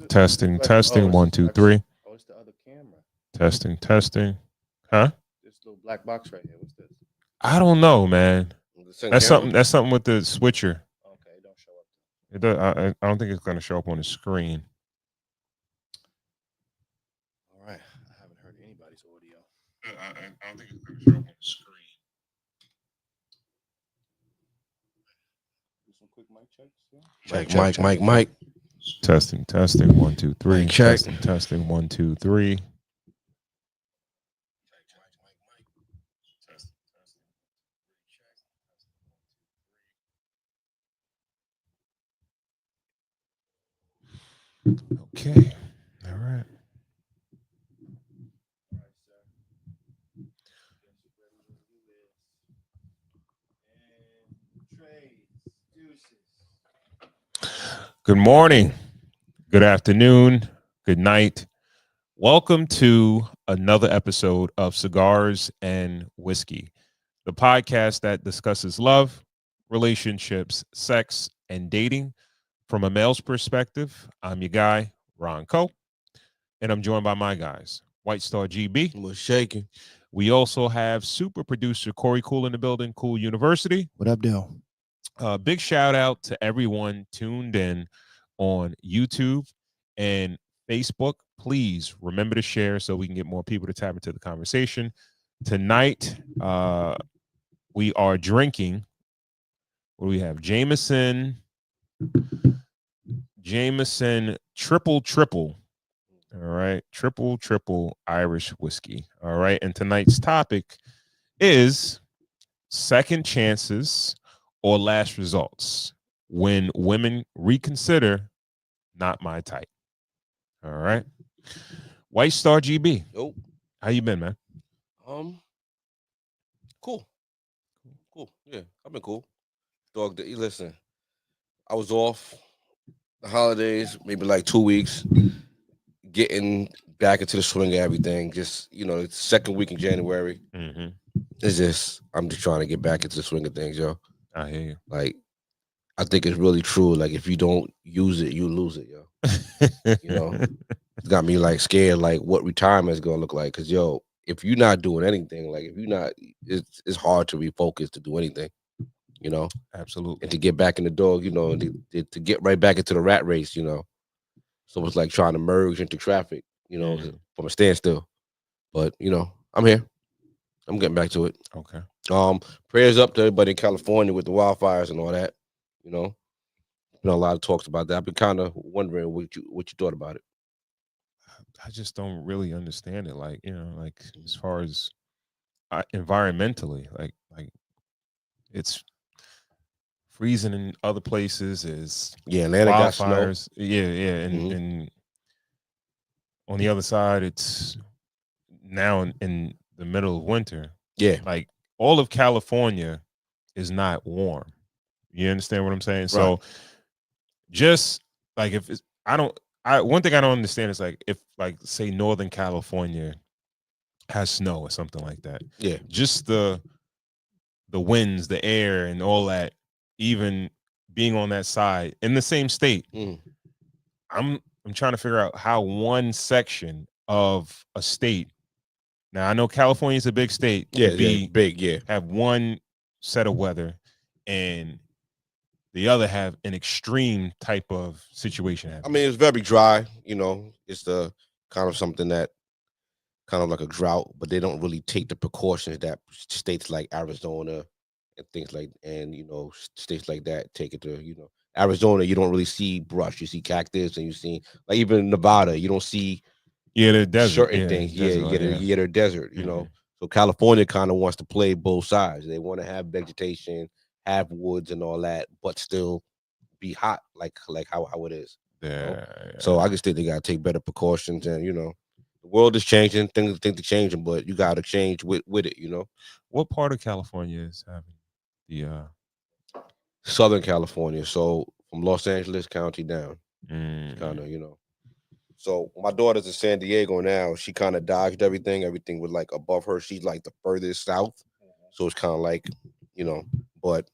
Testing, testing, one, two, three. Oh, it's the other camera. Testing, testing. Huh? This little black box right here. What's this? I don't know, man. The same That's camera? something. That's something with the switcher. Okay, it don't show up. It does. I don't think it's gonna show up on the screen. All right. I haven't heard anybody's audio. I don't think it's gonna show up on the screen. Do some quick mic checks. Yeah? Mic. Testing, testing, one, two, three. Mic check. Testing, testing, one, two, three. Okay. All right. Good morning, good afternoon, good night. Welcome to another episode of Cigars and Whiskey, the podcast that discusses love, relationships, sex, and dating from a male's perspective. I'm your guy, Ron Coe, and I'm joined by my guys, White Star GB. What's shaking? We also have super producer Corey Cool in the building, Cool University. What up, Dale? Big shout out to everyone tuned in on YouTube and Facebook. Please remember to share so we can get more people to tap into the conversation. Tonight, we are drinking. What do we have? Jameson triple. All right. Triple Irish whiskey. All right. And tonight's topic is second chances or last results when women reconsider. Not my type. All right. White Star GB. Yo. How you been, man? Cool. Yeah, I've been cool. Dog, listen, I was off the holidays, maybe like 2 weeks, getting back into the swing of everything. Just, the second week in January. Mm-hmm. I'm just trying to get back into the swing of things, yo. I hear you. Like, I think it's really true. Like, if you don't use it, you lose it, yo. It's got me like scared, like what retirement is gonna look like. Cause yo, if you're not doing anything, like if you're not, it's hard to refocus to do anything, Absolutely. and to get back in the door, to get right back into the rat race, So it's like trying to merge into traffic, from a standstill. But I'm here. I'm getting back to it. Okay. Prayers up to everybody in California with the wildfires and all that. Been a lot of talks about that. I've been kind of wondering what you thought about it. I just don't really understand it. Like, as far as environmentally, like it's freezing in other places is Atlanta got snow. wildfires. Yeah. And on the other side, it's now in the middle of winter. Yeah. Like all of California is not warm. You understand what I'm saying? Right. So just like if it's, one thing I don't understand is like if like say Northern California has snow or something like that. Yeah. Just the winds, the air, and all that, even being on that side in the same state. I'm trying to figure out how one section of a state. Now I know California is a big state. Big. Yeah. Have one set of weather, and the other have an extreme type of situation happening. I mean, it's very dry. It's the kind of something that kind of like a drought, but they don't really take the precautions that states like Arizona and things like, and states like that take it to. Arizona, you don't really see brush. You see cactus, and you see like even Nevada, you don't see the desert, certain things. You get a desert. So California kind of wants to play both sides. They want to have vegetation, have woods and all that, but still be hot like how it is. Yeah. So I just think they gotta take better precautions, and the world is changing, things are changing, but you gotta change with it. What part of California is having the Southern California, so from Los Angeles County down, kind of. So my daughter's in San Diego now. She kind of dodged everything was like above her. She's like the furthest south, so it's kind of like but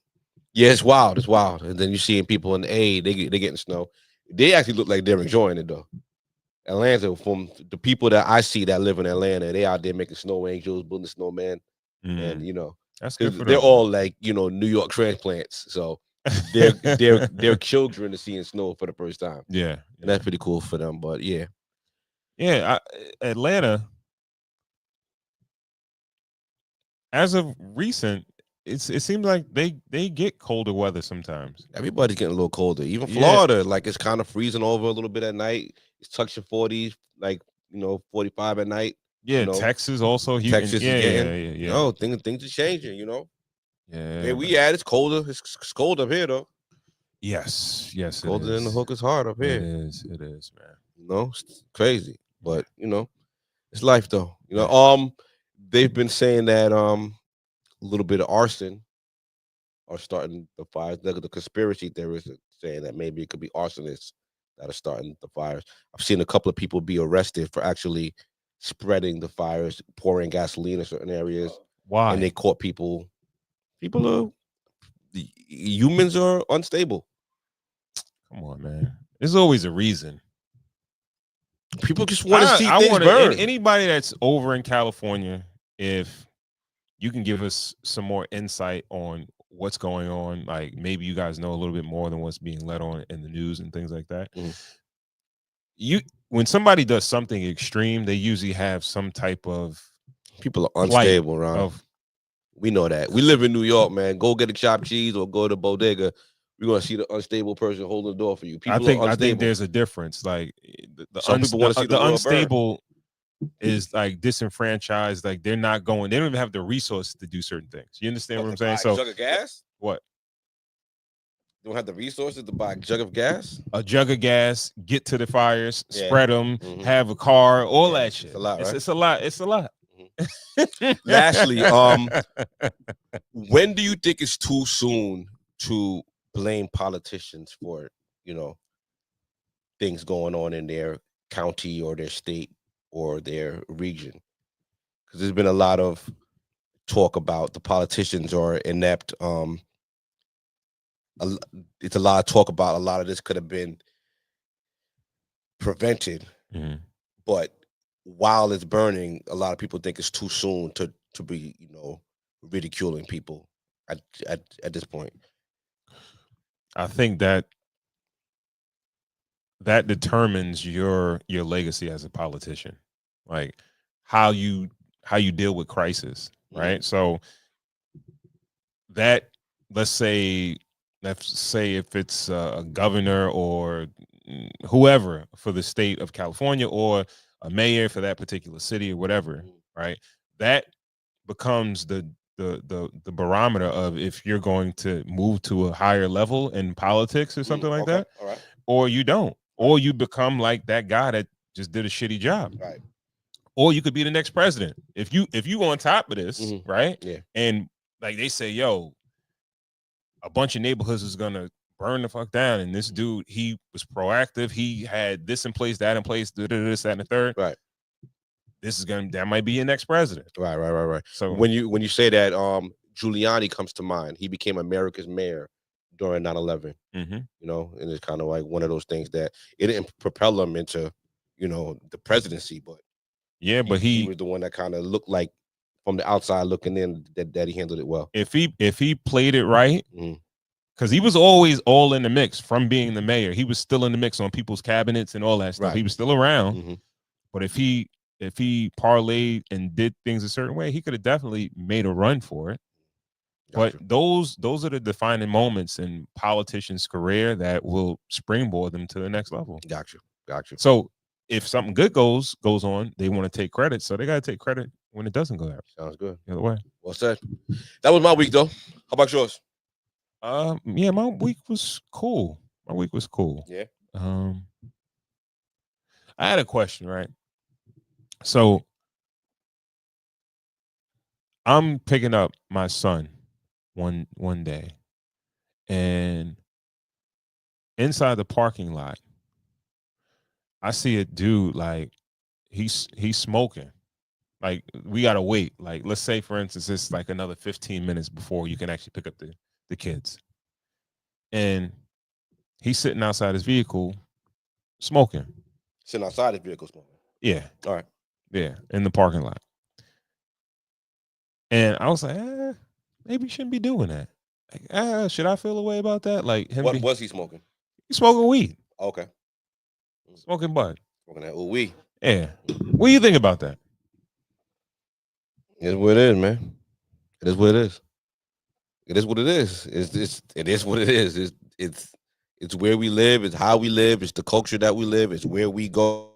yeah, it's wild. And then you're seeing people in the A, they getting snow. They actually look like they're enjoying it though. Atlanta, from the people that I see that live in Atlanta, they out there making snow angels, building snowmen, and Mm, that's good because for they're them. all like New York transplants, so their children are seeing snow for the first time, Yeah, and yeah, that's pretty cool for them. But yeah, yeah. Atlanta, as of recent, it seems like they get colder weather sometimes. everybody's getting a little colder. Even Yeah, Florida, like it's kind of freezing over a little bit at night. It's touching 40s, like 45 at night. You yeah. know, Texas also. Texas is Yeah, yeah, getting yeah, yeah, no things are changing. yeah, Where man. we at, it's colder. It's cold up here though. Yes, yes, it Colder than the is. hook is hard up It here. is. It is, man. It's crazy, but it's life though. Yeah. They've been saying that a little bit of arson are starting the fires. The conspiracy theorists are saying that maybe it could be arsonists that are starting the fires. I've seen a couple of people be arrested for actually spreading the fires, pouring gasoline in certain areas, and they Why? caught people. People are humans are unstable. Come on, man. There's always a reason. People just want to I see I things want to burn. anybody that's over in California, if you can give us some more insight on what's going on, like maybe you guys know a little bit more than what's being let on in the news and things like that. Mhm. You When somebody does something extreme, they usually have some type of People are plight unstable, Ron. of We know that. We live in New York, man. Go get a chopped cheese or go to bodega. We're gonna see the unstable person holding the door for you. People are I think unstable. there's a difference. Like Some people want to see the the world burn. unstable is like disenfranchised. Like they're not going. They don't even have the resources to do certain things. You understand What, what to I'm saying? buy a So jug of gas? what? They don't have the resources to buy a jug of gas? A jug of gas, get to the fires, Yeah. spread them, Hmm. have a car, all Yeah. that It's shit. a lot, right? It's a lot. It's a lot. Mhm. Lastly, when do you think it's too soon to blame politicians for, you know, things going on in their county or their state or their region? Because there's been a lot of talk about the politicians are inept. A it's a lot of talk about a lot of this could have been prevented, Mhm. but while it's burning, a lot of people think it's too soon to be ridiculing people at this point. I think that that determines your legacy as a politician, like how you how you deal with crisis, Mhm. right? So that let's say if it's a governor or whoever for the state of California or a mayor for that particular city or whatever, Mhm. right? That becomes the barometer of if you're going to move to a higher level in politics or something like Okay, that, all right, or you don't, right, or you become like that guy that just did a shitty job, right. or you could be the next president if you on top of this, Hmm. right? Yeah, And like they say, yo, a bunch of neighborhoods is gonna burn the fuck down. And this dude, he was proactive. He had this in place, that in place, this, that, and the third. right, That might be your next president. right. So When you say that, Giuliani comes to mind. He became America's mayor during 9/11. mhm. And it's kind of like one of those things that it didn't propel him into, the presidency, but Yeah, but he was the one that kind of looked like from the outside looking in that he handled it well. if he played it right, Mhm. because he was always all in the mix from being the mayor. He was still in the mix on people's cabinets and all that stuff. Right. He was still around. Hmm. But if he parlayed and did things a certain way, he could have definitely made a run for it. But Gotcha. those are the defining moments in politicians' career that will springboard them to the next level. Gotcha. Gotcha. So if something good goes on, they want to take credit. So they got to take credit when it doesn't go out Sounds good. the other way. Well said. That was my week, though. How about yours? Yeah, my week was cool. My week was cool. Yeah. Um, I had a question, right? So I'm picking up my son one day, and inside the parking lot, I see a dude like he's smoking. Like we gotta wait. Like let's say for instance, it's like another 15 minutes before you can actually pick up the kids. And he's sitting outside his vehicle smoking. Sitting outside his vehicle smoking. Yeah, All right. yeah, in the parking lot. And I was like, maybe you shouldn't be doing that. Like, should I feel a way about that? Like him What be was he smoking? smoking weed, Okay. smoking bud. Smoking that ooh wee. Yeah. What do you think about that? It's what it is, man. It is what it is. It is what it is. It is what it is. It's where we live. It's how we live. It's the culture that we live. It's where we go.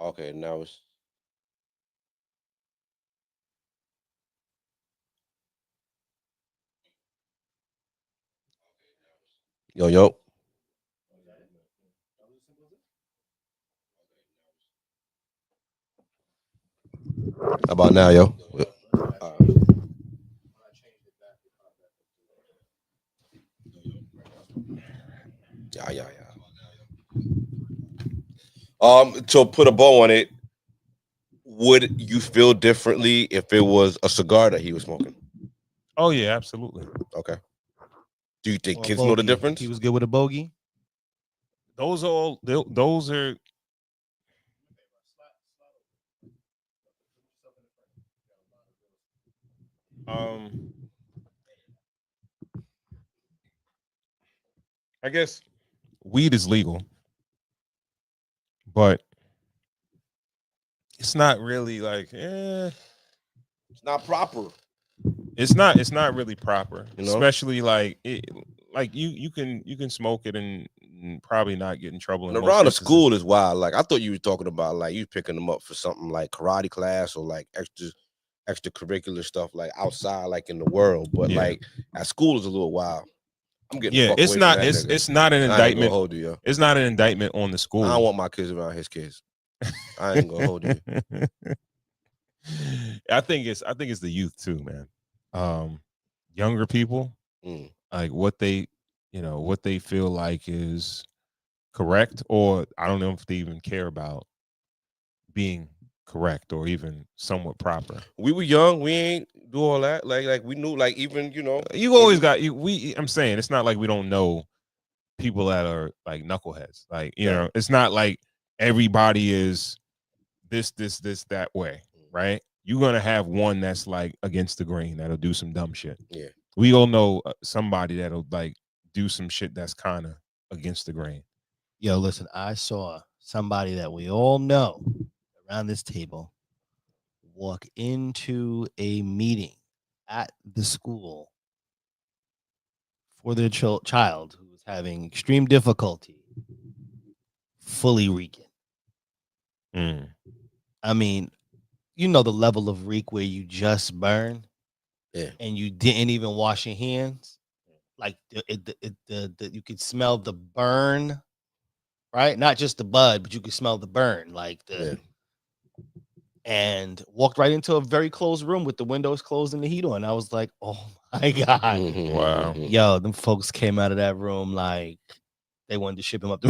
Okay, now it's yo yo. How about now, yo? Yeah, yeah, yeah. To put a bow on it, would you feel differently if it was a cigar that he was smoking? Oh yeah, absolutely. Okay. Do you think Or a kids know the bogey. If difference? he was good with a bogey. Those are all. Those are. Um, I guess weed is legal, but it's not really like. It's not proper. It's not. It's not really proper, You know? especially like like you can smoke it and probably not get in trouble in And most around the instances. school is wild. Like I thought you were talking about like you picking them up for something like karate class or like extracurricular stuff like outside, like in the world. But Yeah. like at school is a little wild. I'm getting the Yeah, fuck it's away from not. that nigga. It's not an I ain't gonna indictment. hold you, yo. It's not an indictment on the I don't school. want my kids around his kids. I ain't gonna hold you. I think it's the youth too, man. Younger people, Mm. like what they feel like is correct, or I don't know if they even care about being correct or even somewhat proper. We were young. We ain't do all that. Like we knew. Like even You when always got you. I'm saying it's not like we don't know people that are like knuckleheads. Like Yeah. it's not like everybody is this that way, right? You're gonna have one that's like against the grain that'll do some dumb shit. Yeah. We all know somebody that'll like do some shit that's kind of against the grain. Yo, listen, I saw somebody that we all know around this table walk into a meeting at the school for their child who was having extreme difficulty, fully reeking. Mm. I mean, you know the level of reek where you just burn Yeah. and you didn't even wash your hands. Like you could smell the burn, right? Not just the bud, but you could smell the burn, like Yeah. and walked right into a very closed room with the windows closed and the heat on. I was like, oh my God. Wow. Yo, them folks came out of that room like they wanted to ship him up.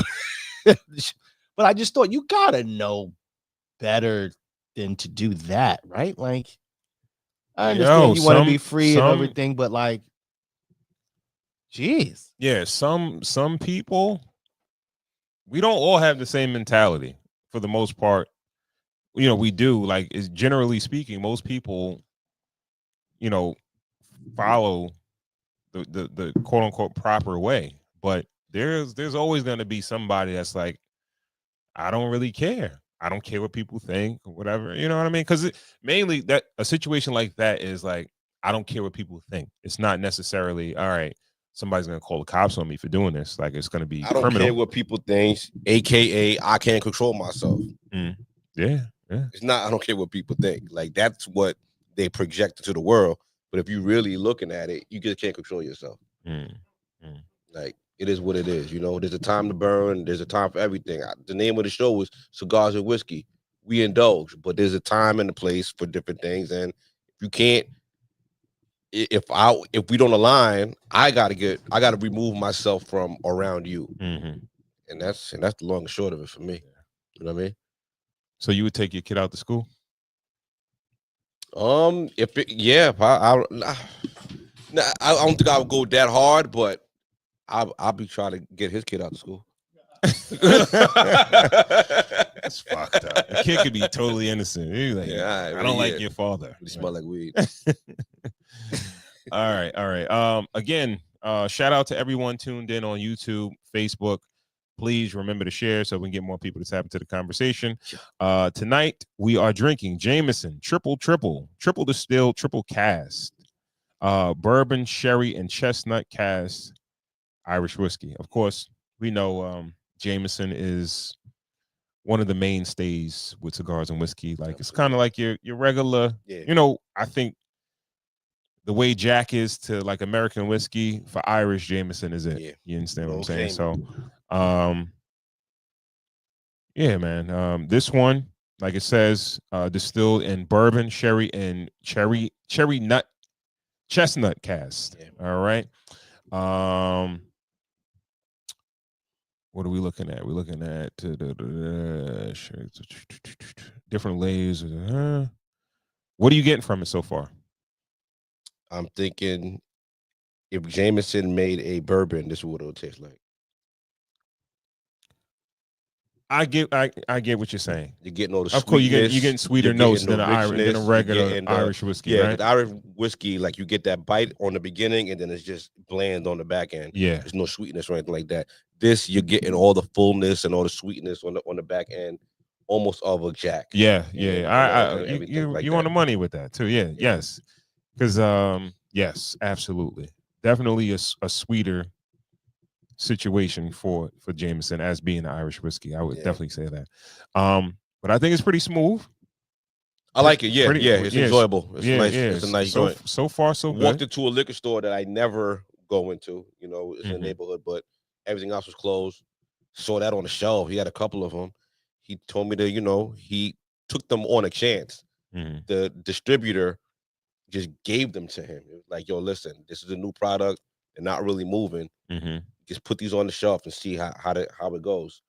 But I just thought you gotta know better than to do that, right? Like, I understand you want to be free and everything, but like, geez. Yeah, some people, we don't all have the same mentality for the most part. We do, like, is generally speaking, most people, follow the quote unquote proper way. But there's always gonna be somebody that's like, I don't really care. I don't care what people think or whatever. You know what I mean? Because mainly that a situation like that is like, I don't care what people think. It's not necessarily all right. Somebody's gonna call the cops on me for doing this. Like it's gonna be I don't criminal. care what people think, aka I can't control myself. Yeah, yeah. It's not. I don't care what people think. Like that's what they project into the world. But if you really looking at it, you just can't control yourself. Like it is what it is. There's a time to burn. There's a time for everything. The name of the show is Cigars and Whiskey. We indulge, but there's a time and a place for different things. And if you can't, if we don't align, I gotta remove myself from around you. And that's the long and short of it for me. You know what I mean? So you would take your kid out to school? If I don't think I would go that hard, but I'll be trying to get his kid out of school. That's fucked up. The kid could be totally innocent. He's like, Yeah, I don't like your father. He smell like weed. All right. Again, shout out to everyone tuned in on YouTube, Facebook. Please remember to share so we can get more people to tap into the conversation. Tonight we are drinking Jameson triple distilled, triple cast, bourbon, sherry, and chestnut cast Irish whiskey. Of course, we know Jameson is one of the mainstays with cigars and whiskey. Like it's kind of like your regular. Yeah. You know, I think the way Jack is to like American whiskey, for Irish, Jameson is it. Yeah. You understand what I'm No saying? shame. So, yeah, man. This one, like it says, distilled in bourbon, sherry, and cherry nut chestnut cast. Yeah. All right. Um, what are we looking at? We're looking at different layers. What are you getting from it so far? I'm thinking if Jameson made a bourbon, this is what it would taste like. I get what you're saying. You're getting all the Of course, sweetness. you're getting sweeter you're notes getting than the richness, a you're regular getting Irish whiskey, yeah, right? the Irish whiskey, like you get that bite on the beginning, and then it's just bland on the back end. Yeah, There's no sweetness or anything like that. This you're getting all the fullness and all the sweetness on the back end, almost of a Jack. yeah. And everything like You that. on the money with that too. Yeah, yes, because yes, absolutely, definitely a sweeter situation for Jameson as being an Irish whiskey. I would definitely say that. But I think it's pretty smooth. I like it. Yeah, pretty, it's enjoyable. It's nice. It's a nice joint. So far, so good. Walked into a liquor store that I never go into. You know, it's in the neighborhood, but everything else was closed. Saw that on the shelf. He had a couple of them. He told me to, he took them on a chance. The distributor just gave them to him. It was like, yo, listen, this is a new product. They're not really moving. Just put these on the shelf and see how it goes.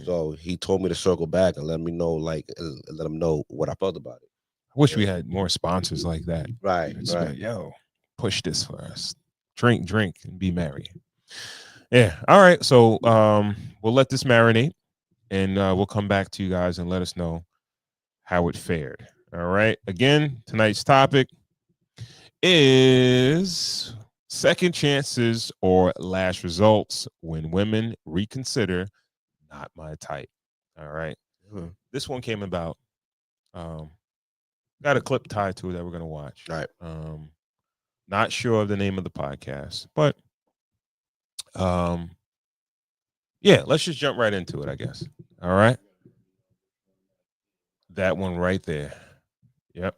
So he told me to circle back and let me know, let him know what I felt about it. I wish we had more sponsors like that. Right. Like, yo, push this for us. Drink, and be merry. Yeah. All right. So we'll let this marinate, and we'll come back to you guys and let us know how it fared. All right. Again, tonight's topic is second chances or last results when women reconsider. Not my type. All right. This one came about. Got a clip tied to it that we're gonna watch. All right. Not sure of the name of the podcast, but yeah, let's just jump right into it, I guess. All right. That one right there. Yep.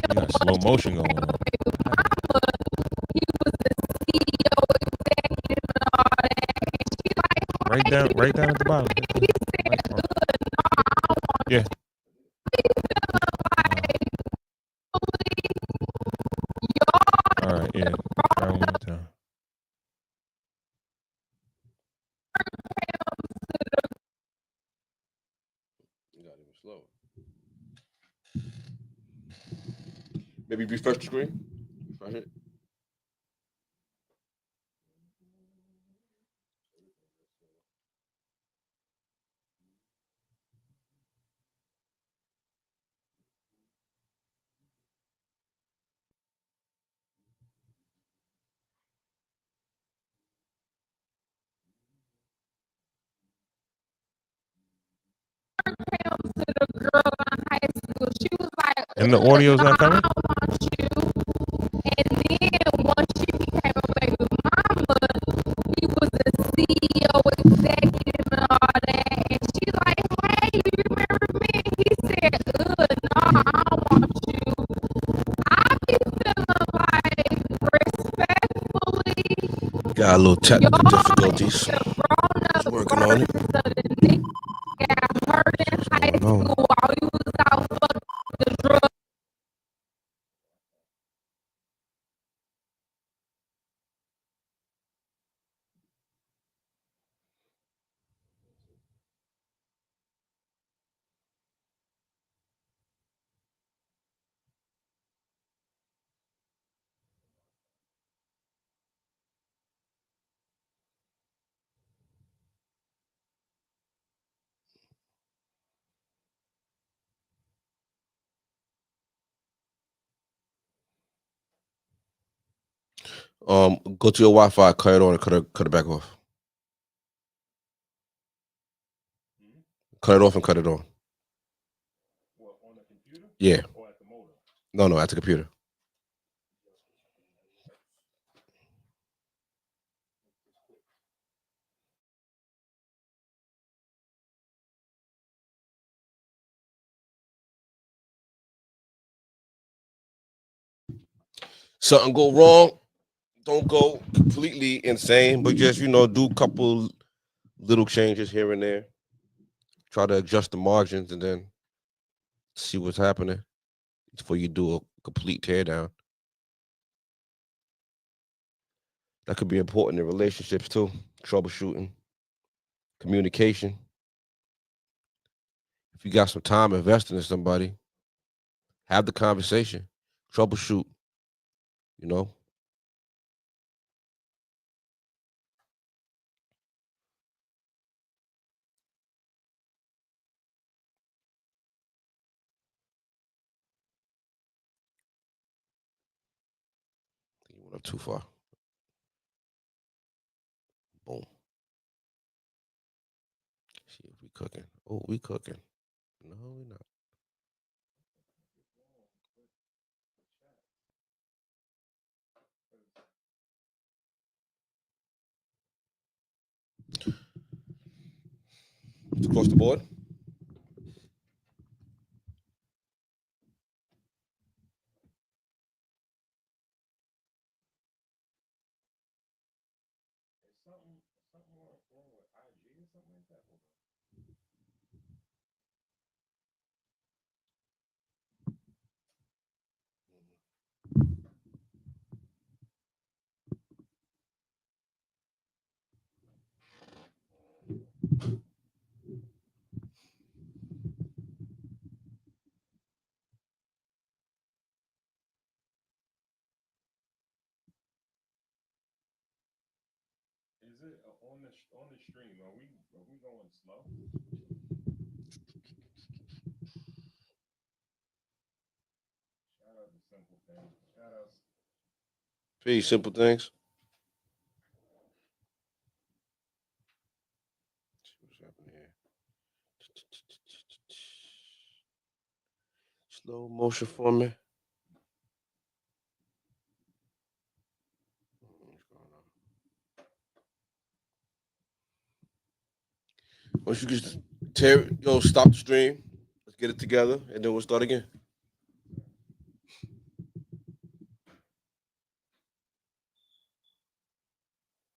We got slow motion going on. Right down at the bottom. Yeah. All right, yeah. Try one more time. You got even slower. Maybe refresh the screen. Refresh it. And the audio's not coming? Got a little technical difficulties. Just working on it. What's going on? Go to your Wi-Fi, cut it on, and cut it back off. Cut it off and cut it on. What, on the computer? Yeah. Or at the motor? No, at the computer. Something go wrong, don't go completely insane, but just do a couple little changes here and there. Try to adjust the margins and then see what's happening before you do a complete teardown. That could be important in relationships too. Troubleshooting, communication. If you got some time investing in somebody, have the conversation, troubleshoot. You know, you went up too far. Boom. See if we cooking. Oh, we cooking. No, we're not. It's across the board. Is it on the stream? Are we going slow? Shout out to Simple Things. Shout out. Pretty simple things. What's happening here? Slow motion for me. What's going on? Once you just stop the stream. Let's get it together, and then we'll start again.